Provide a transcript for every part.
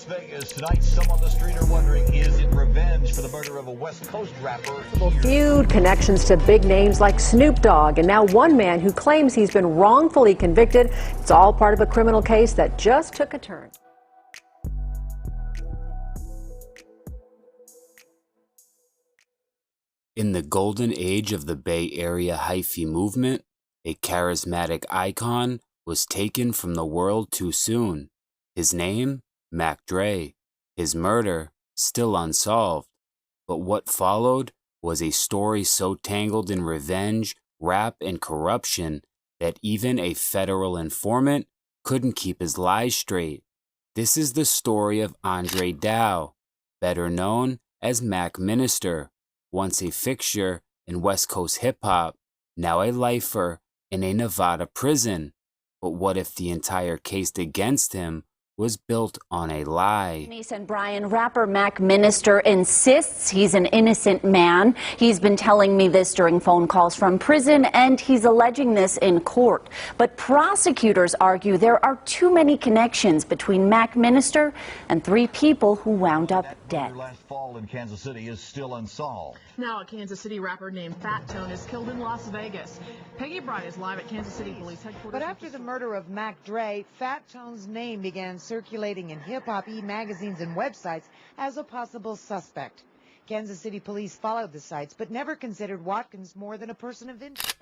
Vegas tonight, some on the street are wondering, is it revenge for the murder of a West Coast rapper? Feud, connections to big names like Snoop Dogg, and now one man who claims he's been wrongfully convicted. It's all part of a criminal case that just took a turn. In the golden age of the Bay Area hyphy movement, a charismatic icon was taken from the world too soon. His name? Mac Dre. His murder? Still unsolved. But what followed was a story so tangled in revenge, rap, and corruption that even a federal informant couldn't keep his lies straight. This is the story of Andre Dow, better known as Mac Minister, once a fixture in West Coast hip-hop, now a lifer in a Nevada prison. But what if the entire case against him was built on a lie? Denise and Brian, rapper Mac Minister insists he's an innocent man. He's been telling me this during phone calls from prison, and he's alleging this in court. But prosecutors argue there are too many connections between Mac Minister and 3 people who wound up dead. Last fall in Kansas City is still unsolved. Now a Kansas City rapper named Fat Tone is killed in Las Vegas. Peggy Bright is live at Kansas City Police Headquarters. But after the murder of Mac Dre, Fat Tone's name began circulating in hip-hop magazines and websites as a possible suspect. Kansas City police followed the sites, but never considered Watkins more than a person of interest.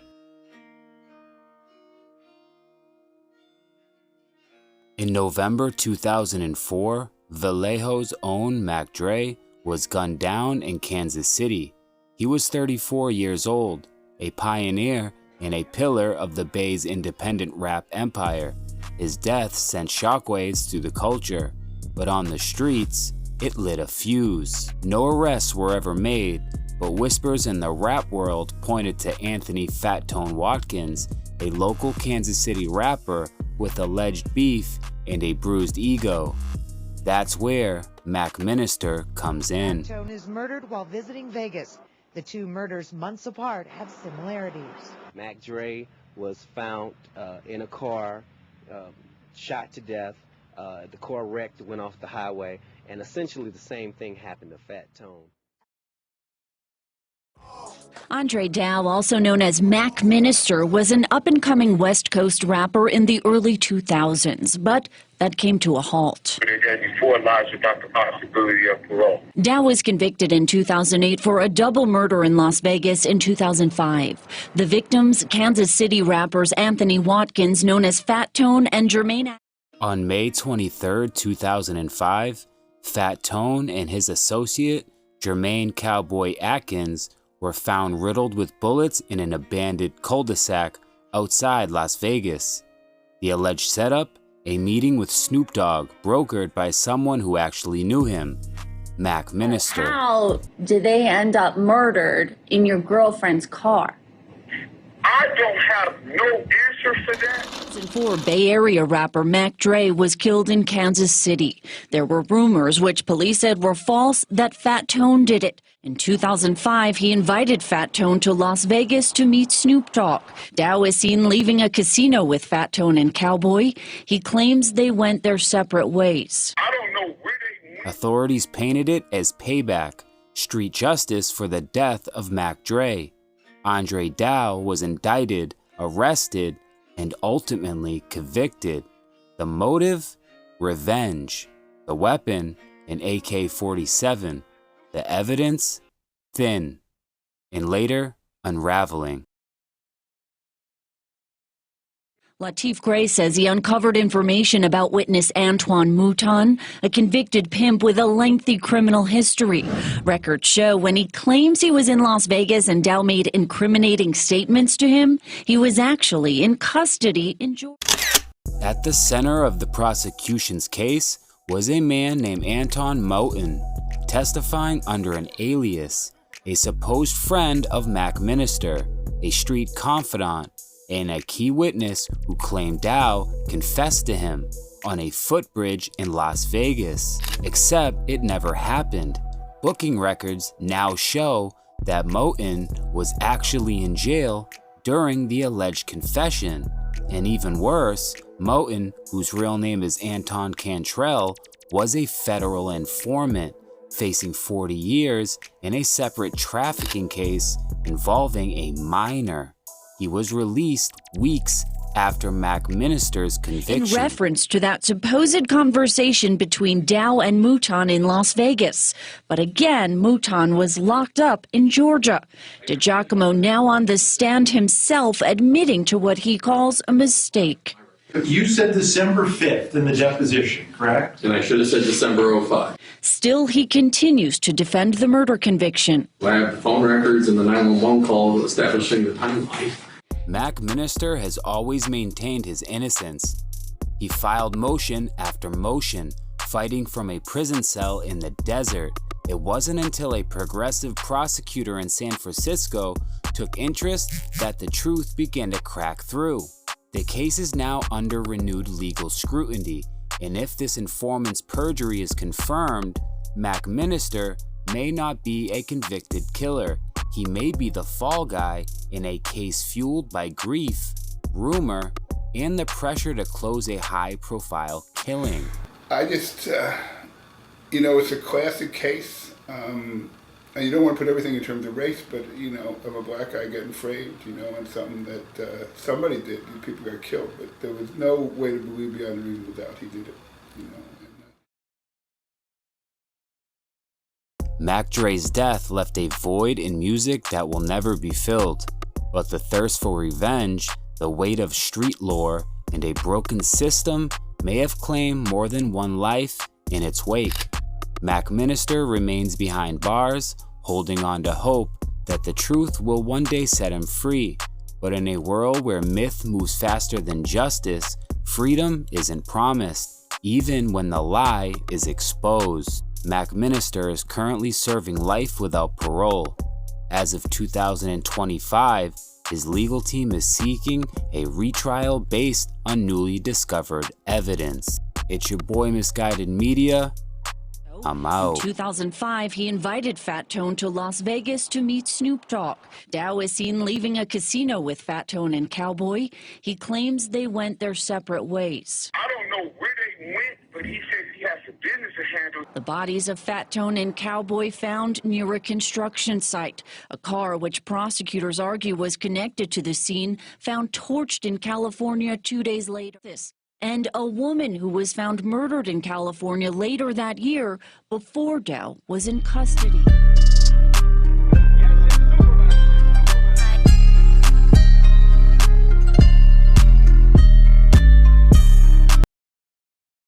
In November 2004, Vallejo's own Mac Dre was gunned down in Kansas City. He was 34 years old, a pioneer and a pillar of the Bay's independent rap empire. His death sent shockwaves through the culture, but on the streets, it lit a fuse. No arrests were ever made, but whispers in the rap world pointed to Anthony Fat Tone Watkins, a local Kansas City rapper with alleged beef and a bruised ego. That's where Mac Minister comes in. Fat Tone is murdered while visiting Vegas. The 2 murders months apart have similarities. Mac Dre was found in a car, shot to death. The car wrecked, went off the highway, and essentially the same thing happened to Fat Tone. Andre Dow, also known as Mac Minister, was an up-and-coming West Coast rapper in the early 2000s, but that came to a halt. Before lives without the possibility of parole. Dow was convicted in 2008 for a double murder in Las Vegas in 2005. The victims, Kansas City rappers Anthony Watkins, known as Fat Tone, and Jermaine. On May 23, 2005, Fat Tone and his associate, Jermaine Cowboy Atkins, were found riddled with bullets in an abandoned cul-de-sac outside Las Vegas. The alleged setup? A meeting with Snoop Dogg, brokered by someone who actually knew him, Mac Minister. How did they end up murdered in your girlfriend's car? I don't have no answer for that. 2004, Bay Area rapper Mac Dre was killed in Kansas City. There were rumors, which police said were false, that Fat Tone did it. In 2005, he invited Fat Tone to Las Vegas to meet Snoop Dogg. Dow is seen leaving a casino with Fat Tone and Cowboy. He claims they went their separate ways. I don't know where they went. Authorities painted it as payback, street justice for the death of Mac Dre. Andre Dow was indicted, arrested, and ultimately convicted. The motive? Revenge. The weapon? An AK-47. The evidence? Thin. And later, unraveling. Latif Gray says he uncovered information about witness Antoine Mouton, a convicted pimp with a lengthy criminal history. Records show when he claims he was in Las Vegas and Dow made incriminating statements to him, he was actually in custody in Georgia. At the center of the prosecution's case was a man named Antoine Mouton, testifying under an alias, a supposed friend of Mac Minister, a street confidant, and a key witness who claimed Dow confessed to him on a footbridge in Las Vegas. Except it never happened. Booking records now show that Mouton was actually in jail during the alleged confession. And even worse, Mouton, whose real name is Anton Cantrell, was a federal informant facing 40 years in a separate trafficking case involving a minor. He was released weeks after McMinister's conviction. In reference to that supposed conversation between Dow and Mouton in Las Vegas. But again, Mouton was locked up in Georgia. DiGiacomo now on the stand himself admitting to what he calls a mistake. You said December 5th in the deposition, correct? And I should have said December 05. Still, he continues to defend the murder conviction. I have the phone records and the 911 call establishing the timeline. McMinister has always maintained his innocence. He filed motion after motion, fighting from a prison cell in the desert. It wasn't until a progressive prosecutor in San Francisco took interest that the truth began to crack through. The case is now under renewed legal scrutiny, and if this informant's perjury is confirmed, McMinister may not be a convicted killer. He may be the fall guy in a case fueled by grief, rumor, and the pressure to close a high-profile killing. I just, it's a classic case. And you don't want to put everything in terms of race, but, of a black guy getting framed, and something that somebody did. People got killed, but there was no way to believe beyond a reasonable doubt he did it, Mac Dre's death left a void in music that will never be filled, but the thirst for revenge, the weight of street lore, and a broken system may have claimed more than one life in its wake. McMinister remains behind bars, holding on to hope that the truth will one day set him free. But in a world where myth moves faster than justice, freedom isn't promised, even when the lie is exposed. McMinister is currently serving life without parole. As of 2025, his legal team is seeking a retrial based on newly discovered evidence. It's your boy Misguided Media. I'm out. In 2005, he invited Fat Tone to Las Vegas to meet Snoop Dogg. Dow is seen leaving a casino with Fat Tone and Cowboy. He claims they went their separate ways. I don't know where they went, but he says he has some business to handle. The bodies of Fat Tone and Cowboy found near a construction site. A car, which prosecutors argue was connected to the scene, found torched in California 2 days later. And a woman who was found murdered in California later that year before Dow was in custody.